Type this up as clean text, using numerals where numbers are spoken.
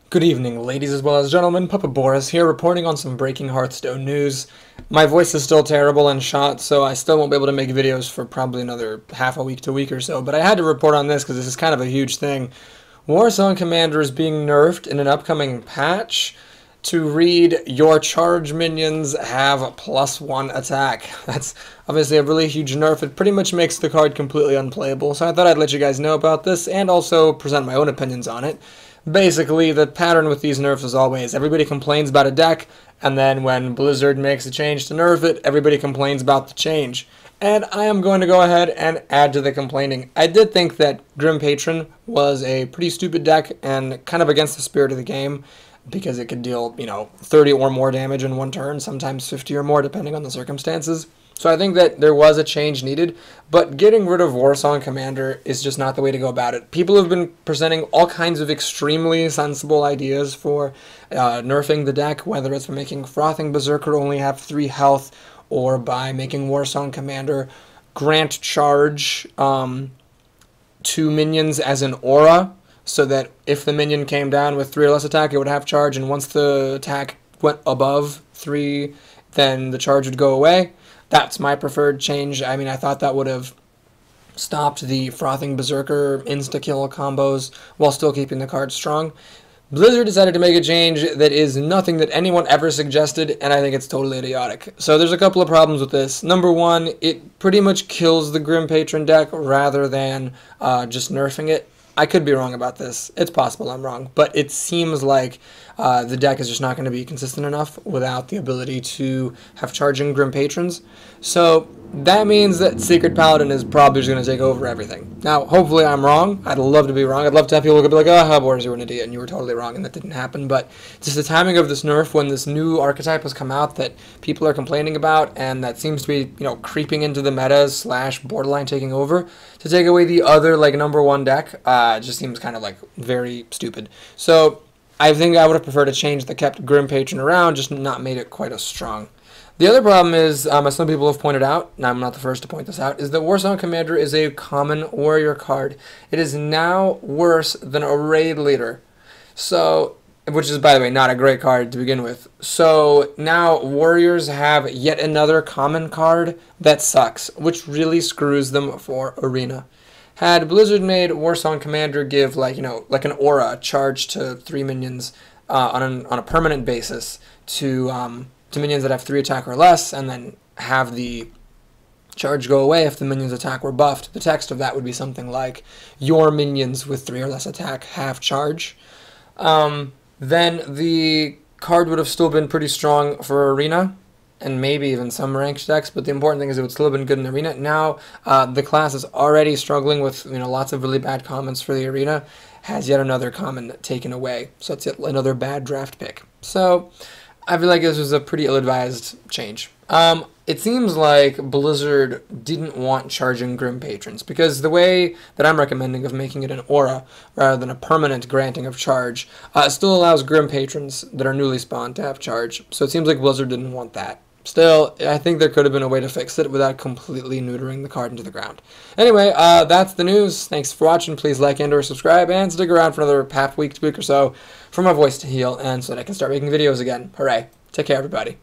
Good evening, ladies as well as gentlemen. Papa Boris here, reporting on some breaking Hearthstone news. My voice is still terrible and shot, so I still won't be able to make videos for probably another half a week to a week or so, but I had to report on this because this is kind of a huge thing. Warsong Commander is being nerfed in an upcoming patch to read, your charge minions have +1 attack. That's obviously a really huge nerf. It pretty much makes the card completely unplayable, so I thought I'd let you guys know about this and also present my own opinions on it. Basically, the pattern with these nerfs is always everybody complains about a deck, and then when Blizzard makes a change to nerf it, everybody complains about the change. And I am going to go ahead and add to the complaining. I did think that Grim Patron was a pretty stupid deck and kind of against the spirit of the game because it could deal, 30 or more damage in one turn, sometimes 50 or more depending on the circumstances. So I think that there was a change needed, but getting rid of Warsong Commander is just not the way to go about it. People have been presenting all kinds of extremely sensible ideas for nerfing the deck, whether it's by making Frothing Berserker only have 3 health, or by making Warsong Commander grant charge to minions as an aura, so that if the minion came down with 3 or less attack, it would have charge, and once the attack went above 3, then the charge would go away. That's my preferred change. I mean, I thought that would have stopped the Frothing Berserker insta-kill combos while still keeping the card strong. Blizzard decided to make a change that is nothing that anyone ever suggested, and I think it's totally idiotic. So there's a couple of problems with this. Number one, it pretty much kills the Grim Patron deck rather than just nerfing it. I could be wrong about this. It's possible I'm wrong, but it seems like the deck is just not going to be consistent enough without the ability to have charging Grim Patrons. So that means that Secret Paladin is probably just going to take over everything. Now, hopefully I'm wrong. I'd love to be wrong. I'd love to have people be like, oh, Boris, you were an idiot, and you were totally wrong, and that didn't happen. But just the timing of this nerf when this new archetype has come out that people are complaining about, and that seems to be, creeping into the meta / borderline taking over, to take away the other, #1 deck, just seems kind of, very stupid. So I think I would have preferred to change that kept Grim Patron around, just not made it quite as strong. The other problem is, as some people have pointed out, and I'm not the first to point this out, is that Warsong Commander is a common warrior card. It is now worse than a raid leader, so, which is, by the way, not a great card to begin with. So now warriors have yet another common card that sucks, which really screws them for Arena. Had Blizzard made Warsong Commander give, like an aura charge to 3 minions on a permanent basis to minions that have 3 attack or less, and then have the charge go away if the minions' attack were buffed, the text of that would be something like, your minions with 3 or less attack have charge. Then the card would have still been pretty strong for Arena, and maybe even some ranked decks, but the important thing is it would still have been good in Arena. Now, the class is already struggling with lots of really bad comments for the Arena, has yet another comment taken away, so it's yet another bad draft pick. So I feel like this was a pretty ill-advised change. It seems like Blizzard didn't want charging Grim Patrons, because the way that I'm recommending of making it an aura rather than a permanent granting of charge still allows Grim Patrons that are newly spawned to have charge, so it seems like Blizzard didn't want that. Still, I think there could have been a way to fix it without completely neutering the card into the ground. Anyway, that's the news. Thanks for watching. Please like and or subscribe, and stick around for another half week to week or so for my voice to heal, and so that I can start making videos again. Hooray. Take care, everybody.